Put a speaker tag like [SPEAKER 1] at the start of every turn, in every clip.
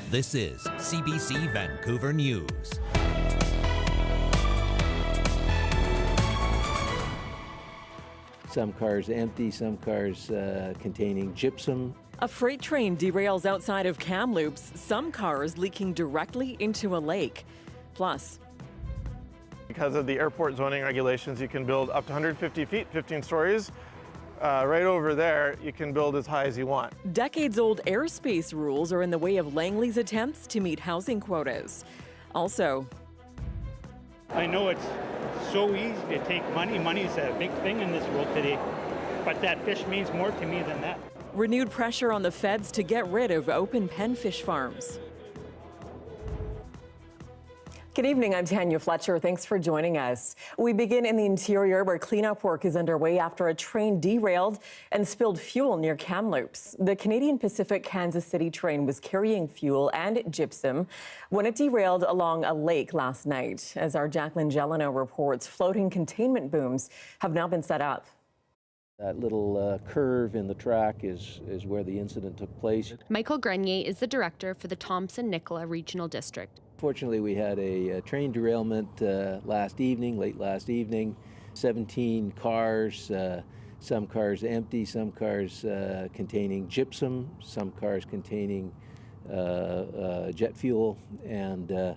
[SPEAKER 1] This is CBC Vancouver News.
[SPEAKER 2] Some cars empty, some cars containing gypsum.
[SPEAKER 3] A freight train derails outside of Kamloops, some cars leaking directly into a lake. Plus,
[SPEAKER 4] because of the airport zoning regulations, you can build up to 150 feet, 15 stories. Right over there, you can build as high as you want.
[SPEAKER 3] decades-old airspace rules are in the way of Langley's attempts to meet housing quotas. Also,
[SPEAKER 5] I know it's so easy to take money. Money is a big thing in this world today, but that fish means more to me than that.
[SPEAKER 3] renewed pressure on the feds to get rid of open pen fish farms. Good evening, I'm Tanya Fletcher. Thanks for joining us. We begin in the interior where cleanup work is underway after a train derailed and spilled fuel near Kamloops. The Canadian Pacific Kansas City train was carrying fuel and gypsum when it derailed along a lake last night. As our Jacqueline Gelano reports, floating containment booms have now been set up.
[SPEAKER 2] That little curve in the track is where the incident took place.
[SPEAKER 6] Michael Grenier is the director for the Thompson-Nicola Regional District.
[SPEAKER 2] Fortunately, we had a train derailment late last evening. 17 cars, some cars empty, some cars containing gypsum, some cars containing jet fuel, and the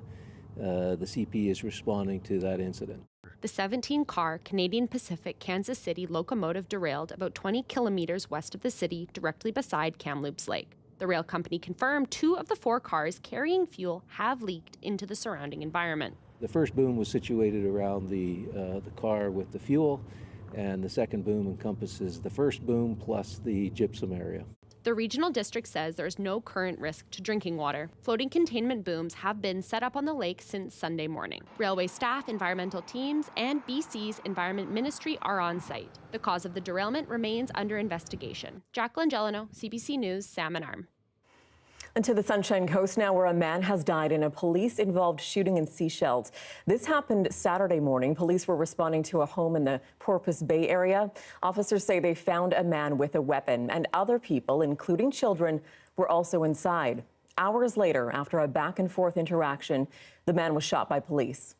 [SPEAKER 2] CP is responding to that incident.
[SPEAKER 6] The 17-car Canadian Pacific Kansas City locomotive derailed about 20 kilometers west of the city, directly beside Kamloops Lake. The rail company confirmed 2 of the 4 cars carrying fuel have leaked into the surrounding environment.
[SPEAKER 2] The first boom was situated around the car with the fuel, and the second boom encompasses the first boom plus the gypsum area.
[SPEAKER 6] The regional district says there is no current risk to drinking water. Floating containment booms have been set up on the lake since Sunday morning. Railway staff, environmental teams, and BC's Environment Ministry are on site. The cause of the derailment remains under investigation. Jacqueline Gelano, CBC News, Salmon Arm.
[SPEAKER 3] And to the Sunshine Coast now, where a man has died in a police-involved shooting in Seychelles. This happened Saturday morning. Police were responding to a home in the Porpoise Bay area. Officers say they found a man with a weapon, and other people, including children, were also inside. Hours later, after a back-and-forth interaction, the man was shot by police.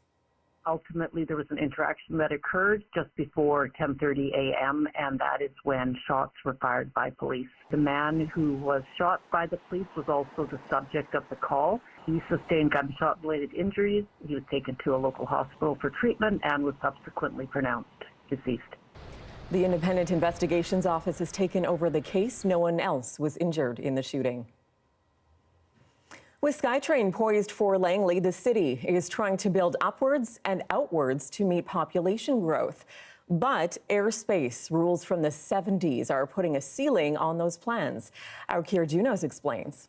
[SPEAKER 7] Ultimately, there was an interaction that occurred just before 10:30 a.m., and that is when shots were fired by police. The man who was shot by the police was also the subject of the call. He sustained gunshot-related injuries. He was taken to a local hospital for treatment and was subsequently pronounced deceased.
[SPEAKER 3] The Independent Investigations Office has taken over the case. No one else was injured in the shooting. With SkyTrain poised for Langley, the city is trying to build upwards and outwards to meet population growth. But airspace rules from the 70s are putting a ceiling on those plans. Our Kier Junos explains.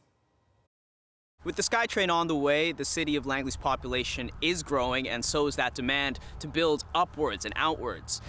[SPEAKER 8] With the SkyTrain on the way, the city of Langley's population is growing, and so is that demand to build upwards and outwards.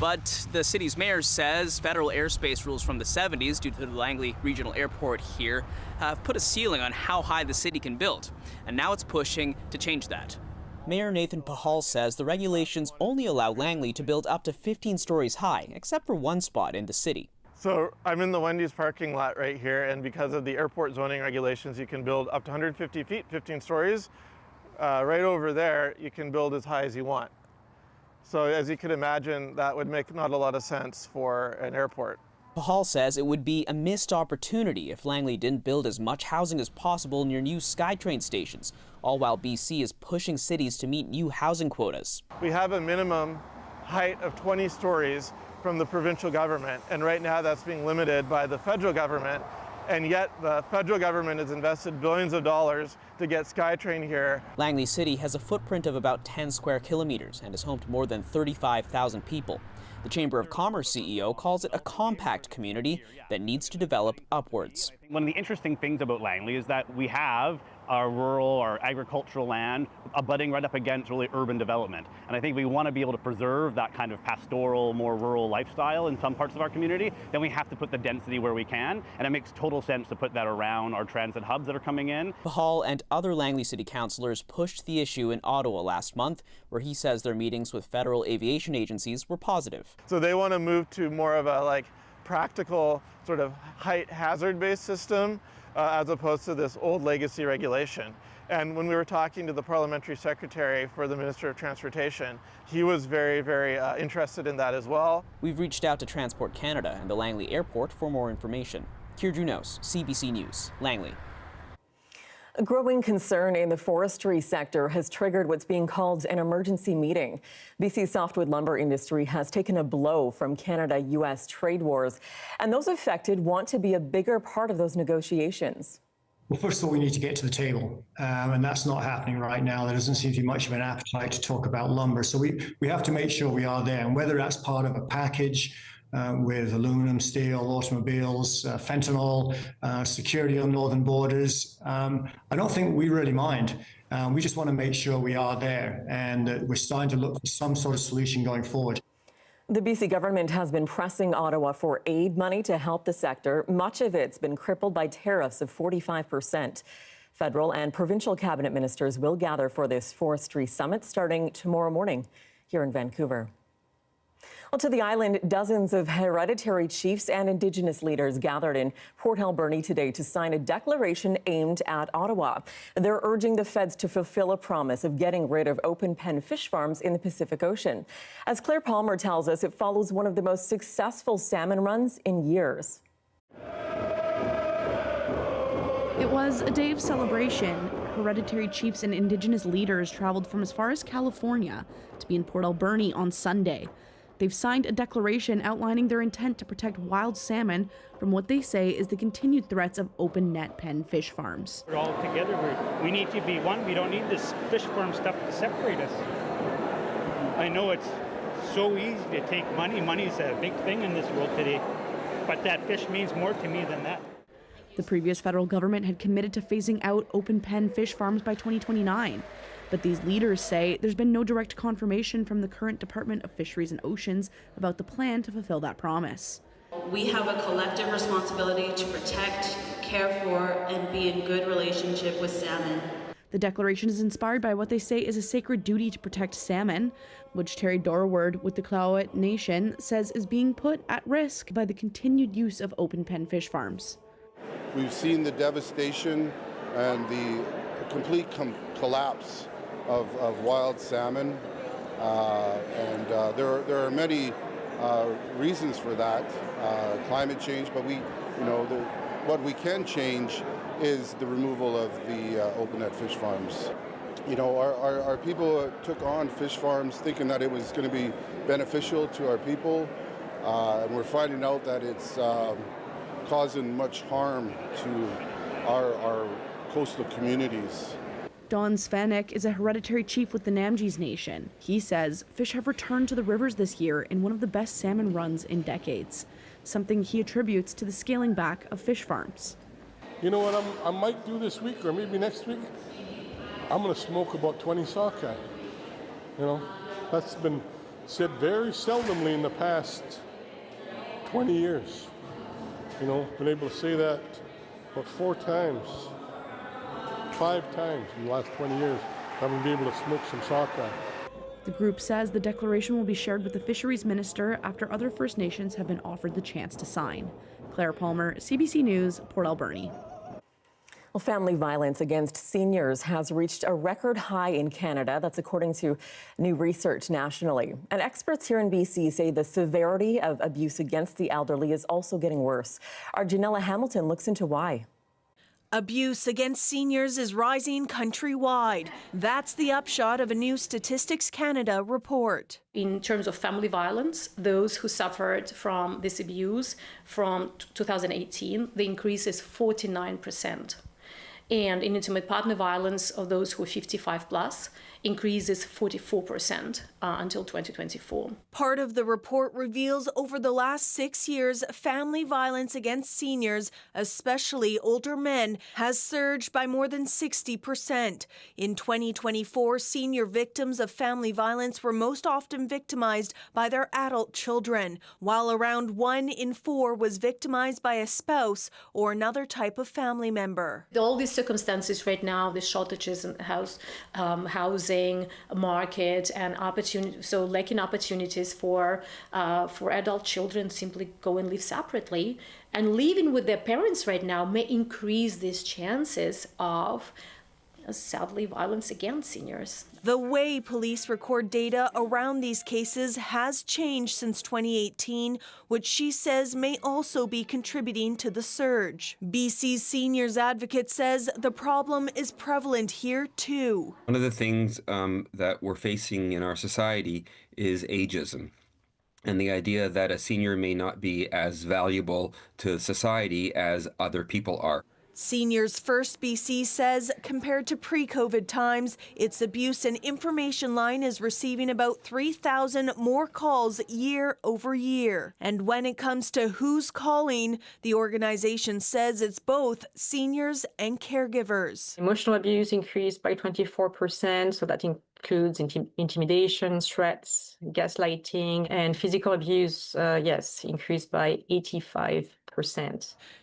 [SPEAKER 8] But the city's mayor says federal airspace rules from the 70s, due to the Langley Regional Airport here, have put a ceiling on how high the city can build. And now it's pushing to change that. Mayor Nathan Pahal says the regulations only allow Langley to build up to 15 stories high, except for one spot in the city.
[SPEAKER 4] So I'm in the Wendy's parking lot right here, and because of the airport zoning regulations, you can build up to 150 feet, 15 stories. Right over there, you can build as high as you want. So as you can imagine, that would make not a lot of sense for an airport.
[SPEAKER 8] Pahal says it would be a missed opportunity if Langley didn't build as much housing as possible near new SkyTrain stations, all while BC is pushing cities to meet new housing quotas.
[SPEAKER 4] We have a minimum height of 20 stories from the provincial government, and right now that's being limited by the federal government, and yet the federal government has invested billions of dollars to get SkyTrain here.
[SPEAKER 8] Langley City has a footprint of about 10 square kilometers and is home to more than 35,000 people. The Chamber of Commerce CEO calls it a compact community that needs to develop upwards.
[SPEAKER 9] One of the interesting things about Langley is that we have our rural or agricultural land abutting right up against really urban development. And I think we want to be able to preserve that kind of pastoral, more rural lifestyle in some parts of our community. Then we have to put the density where we can, and it makes total sense to put that around our transit hubs that are coming in.
[SPEAKER 8] Pahal and other Langley City councillors pushed the issue in Ottawa last month, where he says their meetings with federal aviation agencies were positive.
[SPEAKER 4] So they want to move to more of a practical sort of height hazard-based system as opposed to this old legacy regulation. And when we were talking to the parliamentary secretary for the Minister of Transportation, he was very, very interested in that as well.
[SPEAKER 8] We've reached out to Transport Canada and the Langley Airport for more information. Keir Junos, CBC News, Langley.
[SPEAKER 3] A growing concern in the forestry sector has triggered what's being called an emergency meeting. BC's softwood lumber industry has taken a blow from Canada-US trade wars, and those affected want to be a bigger part of those negotiations.
[SPEAKER 10] Well, first of all, we need to get to the table, and that's not happening right now. There doesn't seem to be much of an appetite to talk about lumber. So we have to make sure we are there, and whether that's part of a package with aluminum, steel, automobiles, fentanyl, security on northern borders, I don't think we really mind. We just want to make sure we are there, and we're starting to look for some sort of solution going forward.
[SPEAKER 3] The BC government has been pressing Ottawa for aid money to help the sector. Much of it's been crippled by tariffs of 45%. Federal and provincial cabinet ministers will gather for this forestry summit starting tomorrow morning here in Vancouver. Well, to the island, dozens of hereditary chiefs and Indigenous leaders gathered in Port Alberni today to sign a declaration aimed at Ottawa. They're urging the feds to fulfill a promise of getting rid of open pen fish farms in the Pacific Ocean. As Claire Palmer tells us, it follows one of the most successful salmon runs in years.
[SPEAKER 11] It was a day of celebration. Hereditary chiefs and Indigenous leaders traveled from as far as California to be in Port Alberni on Sunday. They've signed a declaration outlining their intent to protect wild salmon from what they say is the continued threats of open net pen fish farms.
[SPEAKER 5] We're all together. We need to be one. We don't need this fish farm stuff to separate us. I know it's so easy to take money. Money's a big thing in this world today, but that fish means more to me than that.
[SPEAKER 11] The previous federal government had committed to phasing out open pen fish farms by 2029. But these leaders say there's been no direct confirmation from the current Department of Fisheries and Oceans about the plan to fulfill that promise.
[SPEAKER 12] We have a collective responsibility to protect, care for, and be in good relationship with salmon.
[SPEAKER 11] The declaration is inspired by what they say is a sacred duty to protect salmon, which Terry Dorward with the Clawet Nation says is being put at risk by the continued use of open pen fish farms.
[SPEAKER 13] We've seen the devastation and the complete collapse of wild salmon, and there are many reasons for that. Climate change, but what we can change is the removal of the open net fish farms. You know, our people took on fish farms thinking that it was going to be beneficial to our people, and we're finding out that it's causing much harm to our coastal communities.
[SPEAKER 11] Don Svenik is a hereditary chief with the Namgis Nation. He says fish have returned to the rivers this year in one of the best salmon runs in decades, something he attributes to the scaling back of fish farms.
[SPEAKER 14] You know what I might do this week or maybe next week? I'm going to smoke about 20 sockeye. You know, that's been said very seldomly in the past 20 years. You know, been able to say that about 4 times. 5 times in the last 20 years, haven't been able to smoke some sockeye.
[SPEAKER 11] The group says the declaration will be shared with the Fisheries Minister after other First Nations have been offered the chance to sign. Claire Palmer, CBC News, Port Alberni.
[SPEAKER 3] Well, family violence against seniors has reached a record high in Canada. That's according to new research nationally. And experts here in BC say the severity of abuse against the elderly is also getting worse. Our Janella Hamilton looks into why.
[SPEAKER 15] Abuse against seniors is rising countrywide. That's the upshot of a new Statistics Canada report.
[SPEAKER 16] In terms of family violence, those who suffered from this abuse from 2018, the increase is 49%. And in intimate partner violence of those who are 55 plus, increases 44% until 2024.
[SPEAKER 15] Part of the report reveals over the last 6 years, family violence against seniors, especially older men, has surged by more than 60%. In 2024, senior victims of family violence were most often victimized by their adult children, while around 1 in 4 was victimized by a spouse or another type of family member.
[SPEAKER 16] All these circumstances right now, the shortages in housing, housing market and opportunity, so lacking opportunities for adult children simply go and live separately. And living with their parents right now may increase these chances of, sadly, violence against seniors.
[SPEAKER 15] The way police record data around these cases has changed since 2018, which she says may also be contributing to the surge. BC's seniors advocate says the problem is prevalent here too.
[SPEAKER 17] One of the things that we're facing in our society is ageism. And the idea that a senior may not be as valuable to society as other people are.
[SPEAKER 15] Seniors First BC says compared to pre-COVID times, its abuse and information line is receiving about 3,000 more calls year over year. And when it comes to who's calling, the organization says it's both seniors and caregivers.
[SPEAKER 18] Emotional abuse increased by 24%, so that includes intimidation, threats, gaslighting, and physical abuse, increased by 85%.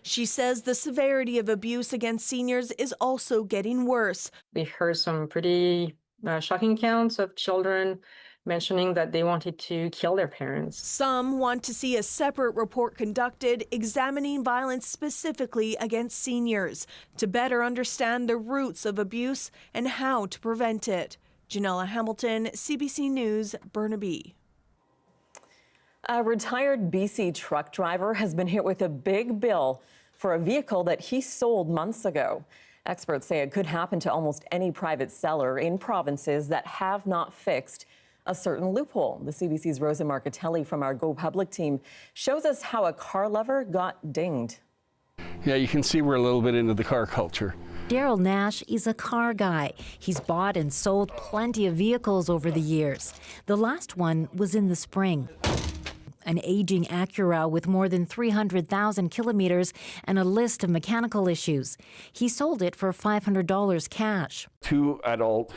[SPEAKER 15] She says the severity of abuse against seniors is also getting worse.
[SPEAKER 18] We heard some pretty shocking accounts of children mentioning that they wanted to kill their parents.
[SPEAKER 15] Some want to see a separate report conducted examining violence specifically against seniors to better understand the roots of abuse and how to prevent it. Janella Hamilton, CBC News, Burnaby.
[SPEAKER 3] A retired BC truck driver has been hit with a big bill for a vehicle that he sold months ago. Experts say it could happen to almost any private seller in provinces that have not fixed a certain loophole. The CBC's Rosa Marcatelli from our Go Public team shows us how a car lover got dinged.
[SPEAKER 19] Yeah, you can see we're a little bit into the car culture.
[SPEAKER 20] Daryl Nash is a car guy. He's bought and sold plenty of vehicles over the years. The last one was in the spring. An aging Acura with more than 300,000 kilometers and a list of mechanical issues. He sold it for $500 cash.
[SPEAKER 19] Two adult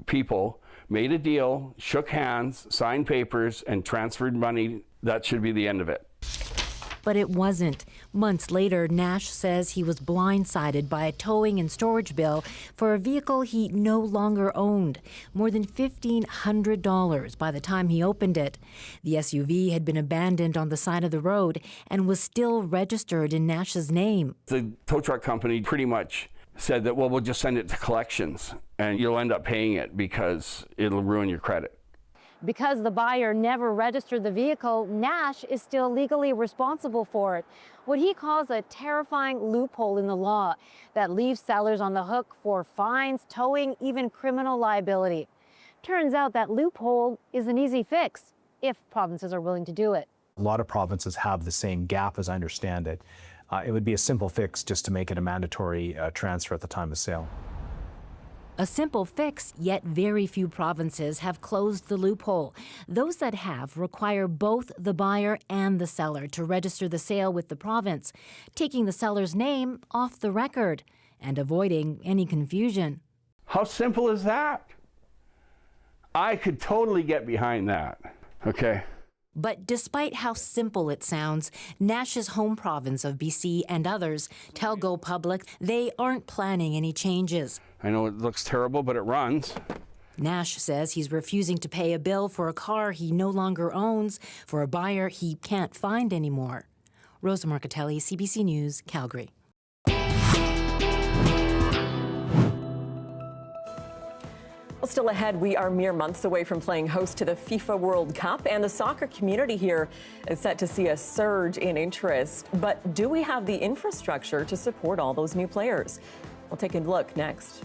[SPEAKER 19] people made a deal, shook hands, signed papers, and transferred money. That should be the end of it.
[SPEAKER 20] But it wasn't. Months later, Nash says he was blindsided by a towing and storage bill for a vehicle he no longer owned, more than $1,500 by the time he opened it. The SUV had been abandoned on the side of the road and was still registered in Nash's name.
[SPEAKER 19] The tow truck company pretty much said that, well, we'll just send it to collections and you'll end up paying it because it'll ruin your credit.
[SPEAKER 20] Because the buyer never registered the vehicle, Nash is still legally responsible for it. What he calls a terrifying loophole in the law that leaves sellers on the hook for fines, towing, even criminal liability. Turns out that loophole is an easy fix if provinces are willing to do it.
[SPEAKER 21] A lot of provinces have the same gap, as I understand it. It would be a simple fix just to make it a mandatory transfer at the time of sale.
[SPEAKER 20] A simple fix, yet very few provinces have closed the loophole. Those that have require both the buyer and the seller to register the sale with the province, taking the seller's name off the record and avoiding any confusion.
[SPEAKER 19] How simple is that? I could totally get behind that, okay?
[SPEAKER 20] But despite how simple it sounds, Nash's home province of BC and others tell Go Public they aren't planning any changes.
[SPEAKER 19] I know it looks terrible, but it runs.
[SPEAKER 20] Nash says he's refusing to pay a bill for a car he no longer owns for a buyer he can't find anymore. Rosa Marcatelli, CBC News, Calgary.
[SPEAKER 3] Well, still ahead, we are mere months away from playing host to the FIFA World Cup, and the soccer community here is set to see a surge in interest. But do we have the infrastructure to support all those new players? We'll take a look next.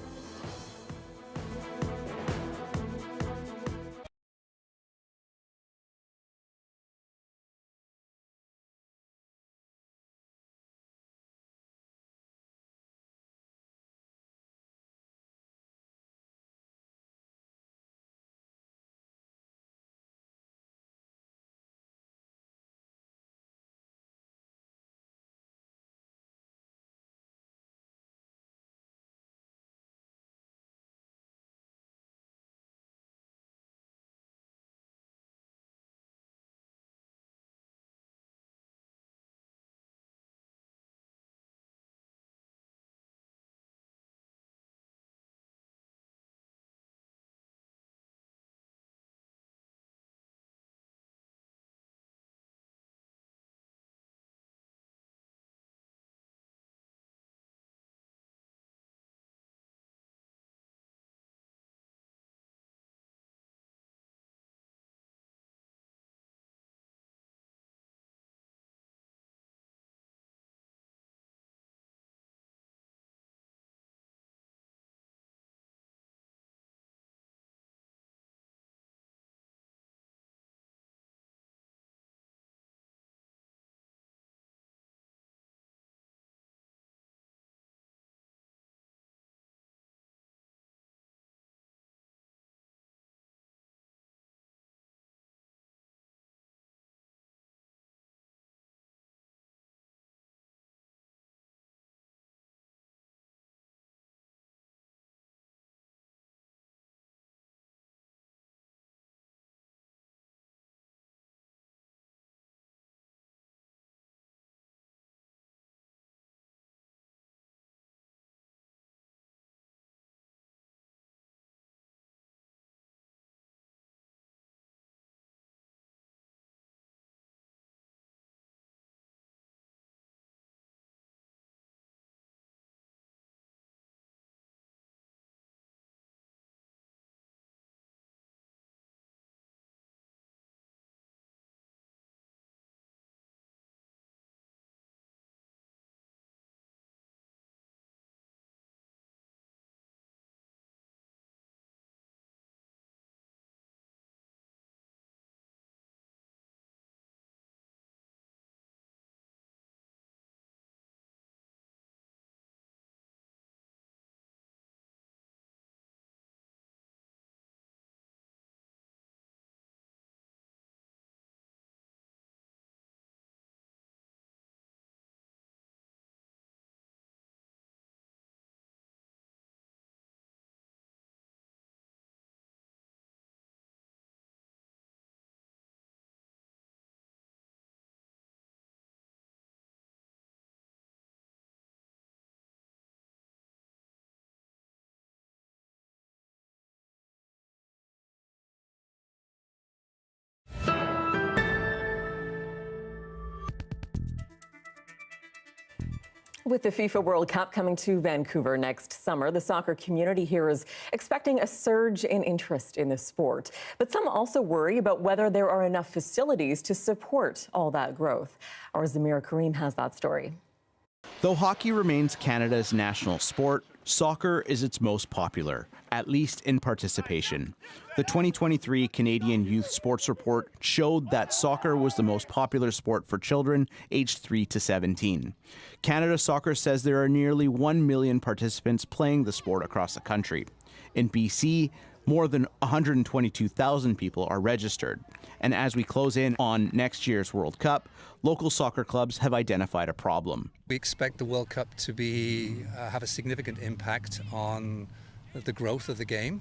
[SPEAKER 3] With the FIFA World Cup coming to Vancouver next summer, the soccer community here is expecting a surge in interest in the sport. But some also worry about whether there are enough facilities to support all that growth. Our Zamira Kareem has that story.
[SPEAKER 1] Though hockey remains Canada's national sport, soccer is its most popular, at least in participation. The 2023 Canadian Youth Sports Report showed that soccer was the most popular sport for children aged 3 to 17. Canada Soccer says there are nearly 1 million participants playing the sport across the country. In BC, more than 122,000 people are registered. And as we close in on next year's World Cup, local soccer clubs have identified a problem.
[SPEAKER 22] We expect the World Cup to have a significant impact on the growth of the game.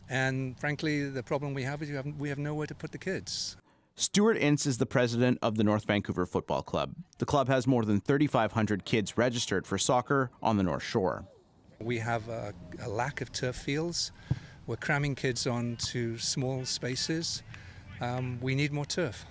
[SPEAKER 22] And frankly, the problem we have is we have nowhere to put the kids.
[SPEAKER 1] Stuart Ince is the president of the North Vancouver Football Club. The club has more than 3,500 kids registered for soccer on the North Shore.
[SPEAKER 22] We have a lack of turf fields. We're cramming kids onto small spaces. We need more turf.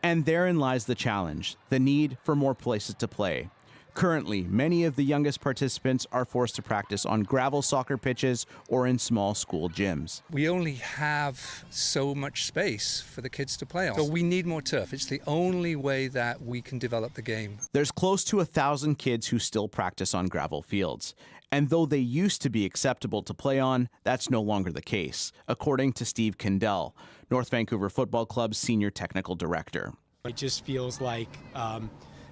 [SPEAKER 1] And therein lies the challenge, the need for more places to play. Currently, many of the youngest participants are forced to practice on gravel soccer pitches or in small school gyms.
[SPEAKER 22] We only have so much space for the kids to play on. So we need more turf. It's the only way that we can develop the game.
[SPEAKER 1] There's close to 1,000 kids who still practice on gravel fields. And though they used to be acceptable to play on, that's no longer the case, according to Steve Kendall, North Vancouver Football Club's senior technical director.
[SPEAKER 23] It just feels like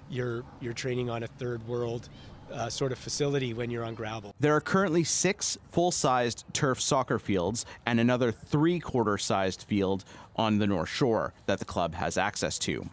[SPEAKER 23] you're training on a third world sort of facility when you're on gravel.
[SPEAKER 1] There are currently 6 full-sized turf soccer fields and another 3-quarter-sized field on the North Shore that the club has access to.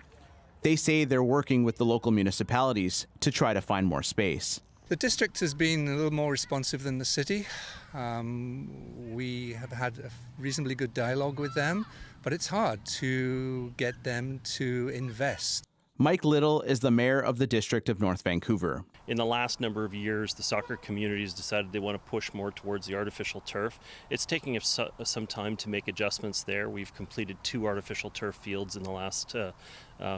[SPEAKER 1] They say they're working with the local municipalities to try to find more space.
[SPEAKER 22] The district has been a little more responsive than the city. We have had a reasonably good dialogue with them, but it's hard to get them to invest.
[SPEAKER 1] Mike Little is the mayor of the District of North Vancouver.
[SPEAKER 24] In the last number of years, the soccer community has decided they want to push more towards the artificial turf. It's taking us some time to make adjustments there. We've completed 2 artificial turf fields in the last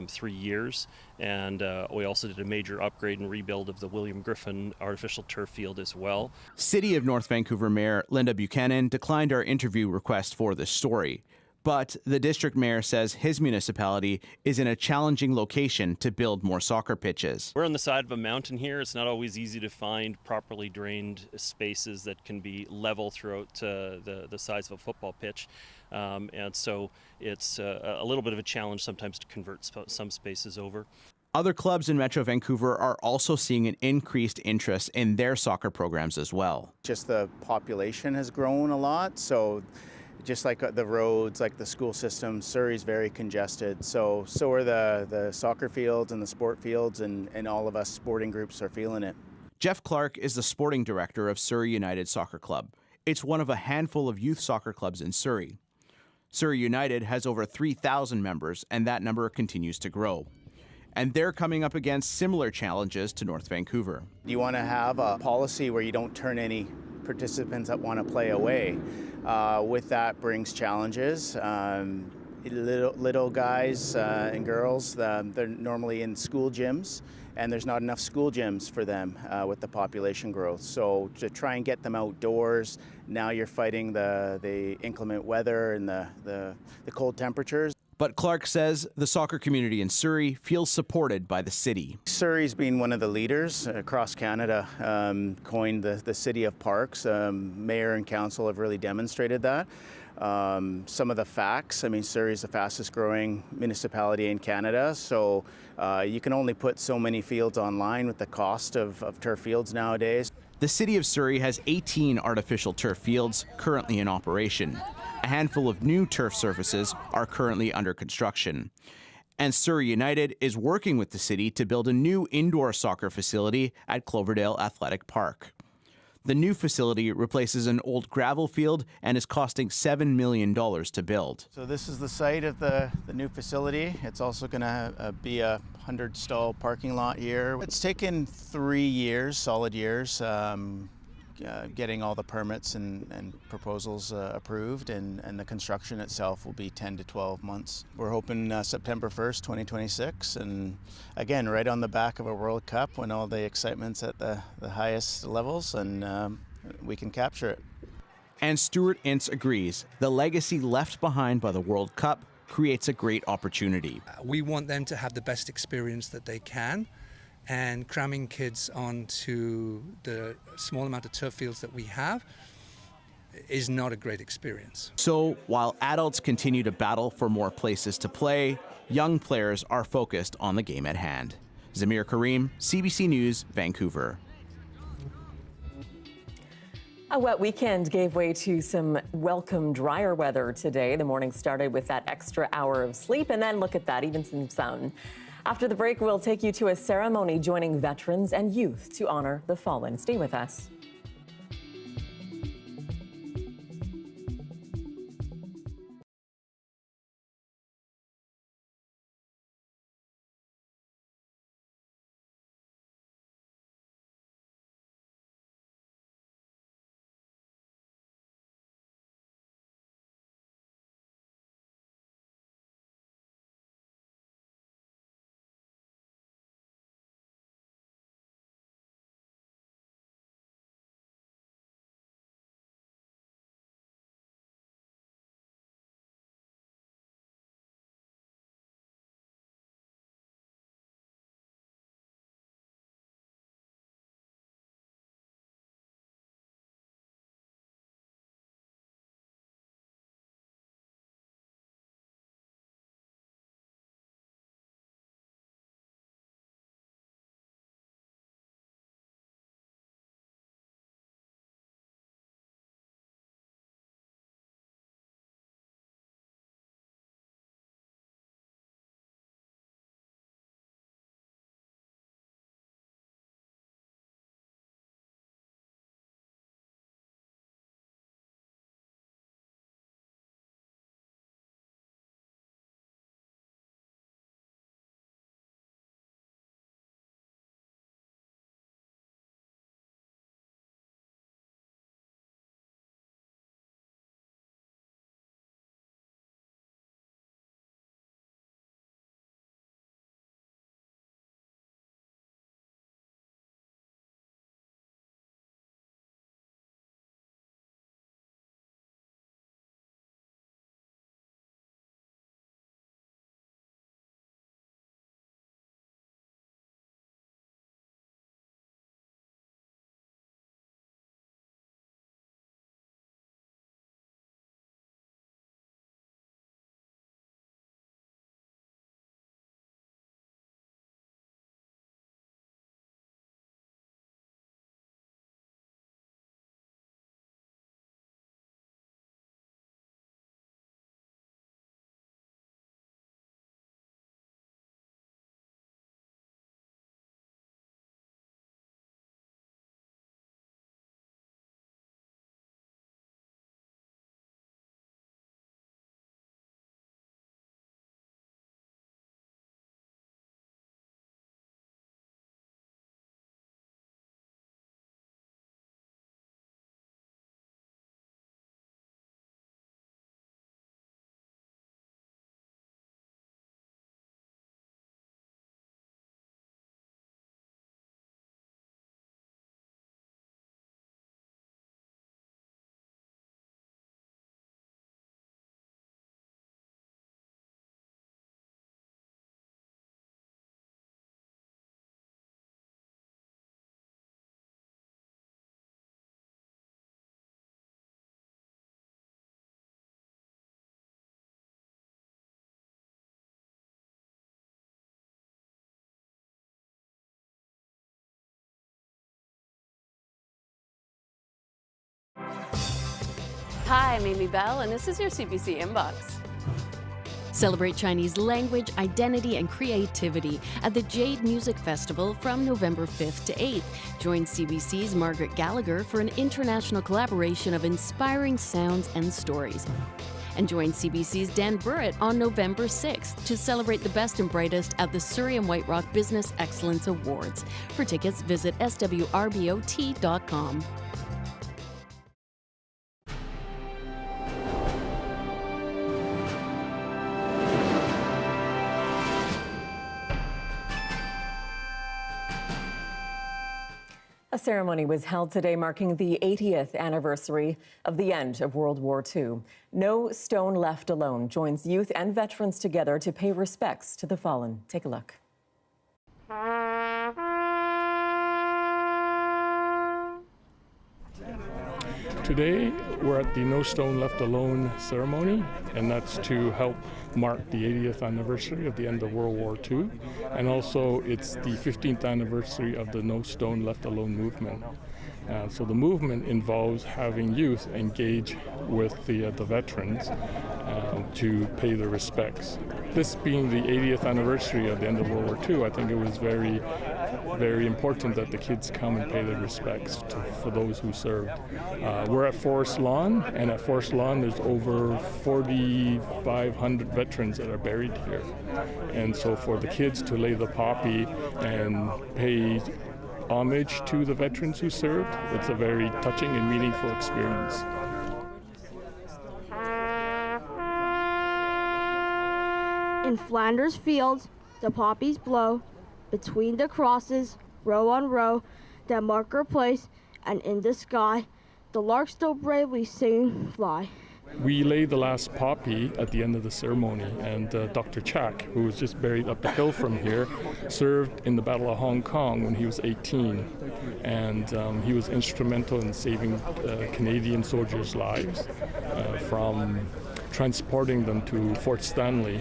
[SPEAKER 24] 3 years, and we also did a major upgrade and rebuild of the William Griffin artificial turf field as well.
[SPEAKER 1] City of North Vancouver Mayor Linda Buchanan declined our interview request for this story. But the district mayor says his municipality is in a challenging location to build more soccer pitches.
[SPEAKER 24] We're on the side of a mountain here. It's not always easy to find properly drained spaces that can be level throughout the size of a football pitch. And so it's a little bit of a challenge sometimes to convert some spaces over.
[SPEAKER 1] Other clubs in Metro Vancouver are also seeing an increased interest in their soccer programs as well.
[SPEAKER 25] Just the population has grown a lot, so just like the roads, like the school system, Surrey's very congested. So are the soccer fields and the sport fields, and all of us sporting groups are feeling it.
[SPEAKER 1] Jeff Clark is the sporting director of Surrey United Soccer Club. It's one of a handful of youth soccer clubs in Surrey. Surrey United has over 3,000 members, and that number continues to grow. And they're coming up against similar challenges to North Vancouver.
[SPEAKER 25] You want to have a policy where you don't turn any participants that want to play away. With that brings challenges. Little guys and girls, they're normally in school gyms, and there's not enough school gyms for them with the population growth. So to try and get them outdoors, now you're fighting the inclement weather and the cold temperatures.
[SPEAKER 1] But Clark says the soccer community in Surrey feels supported by the city.
[SPEAKER 25] Surrey's been one of the leaders across Canada, coined the city of parks. Mayor and council have really demonstrated that. Some of the facts, Surrey's the fastest growing municipality in Canada, so you can only put so many fields online with the cost of turf fields nowadays.
[SPEAKER 1] The city of Surrey has 18 artificial turf fields currently in operation. A handful of new turf surfaces are currently under construction. And Surrey United is working with the city to build a new indoor soccer facility at Cloverdale Athletic Park. The new facility replaces an old gravel field and is costing $7 million to build.
[SPEAKER 25] So this is the site of the new facility. It's also going to be a 100-stall parking lot here. It's taken 3 years, solid years. getting all the permits and proposals approved, and the construction itself will be 10 to 12 months. We're hoping September 1st, 2026, and again, right on the back of a World Cup when all the excitement's at the highest levels, and we can capture it.
[SPEAKER 1] And Stuart Ince agrees. The legacy left behind by the World Cup creates a great opportunity.
[SPEAKER 22] We want them to have the best experience that they can, and cramming kids onto the small amount of turf fields that we have is not a great experience.
[SPEAKER 1] So while adults continue to battle for more places to play, young players are focused on the game at hand. Zamir Karim, CBC News, Vancouver.
[SPEAKER 3] A wet weekend gave way to some welcome drier weather today. The morning started with that extra hour of sleep, and then look at that, even some sun. After the break, we'll take you to a ceremony joining veterans and youth to honor the fallen. Stay with us.
[SPEAKER 2] Hi, I'm Amy Bell, and this is your CBC Inbox. Celebrate Chinese language, identity, and creativity at the Jade Music Festival from November 5th to 8th. Join CBC's Margaret Gallagher for an international collaboration of inspiring sounds and stories. And join CBC's Dan Burrett on November 6th to celebrate the best and brightest at the Surrey and White Rock Business Excellence Awards. For tickets, visit swrbot.com.
[SPEAKER 3] A ceremony was held today marking the 80th anniversary of the end of World War II. No Stone Left Alone joins youth and veterans together to pay respects to the fallen. Take a look.
[SPEAKER 4] Today, we're at the No Stone Left Alone ceremony, and that's to help mark the 80th anniversary of the end of World War II, and also it's the 15th anniversary of the No Stone Left Alone movement. So the movement involves having youth engage with the veterans to pay their respects. This being the 80th anniversary of the end of World War II, I think it was very important that the kids come and pay their respects for those who served. We're at Forest Lawn, and at Forest Lawn there's over 4,500 veterans that are buried here. And so for the kids to lay the poppy and pay homage to the veterans who served, it's a very touching and meaningful experience.
[SPEAKER 6] In Flanders Fields, the poppies blow, between the crosses, row on row, that mark our place, and in the sky, the larks still bravely sing fly.
[SPEAKER 4] We laid the last poppy at the end of the ceremony, and Dr. Chak, who was just buried up the hill from here, served in the Battle of Hong Kong when he was 18, and he was instrumental in saving Canadian soldiers' lives from transporting them to Fort Stanley.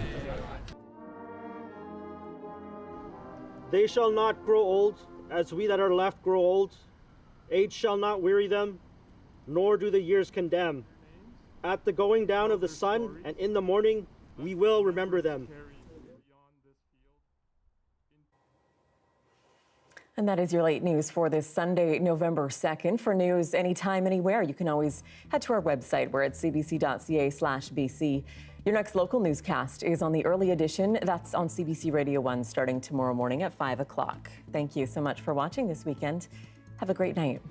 [SPEAKER 7] They shall not grow old, as we that are left grow old. Age shall not weary them, nor do the years condemn. At the going down of the sun and in the morning, we will remember them.
[SPEAKER 3] And that is your late news for this Sunday, November 2nd. For news anytime, anywhere, you can always head to our website. We're at cbc.ca/BC. Your next local newscast is on the early edition. That's on CBC Radio 1 starting tomorrow morning at 5 o'clock. Thank you so much for watching this weekend. Have a great night.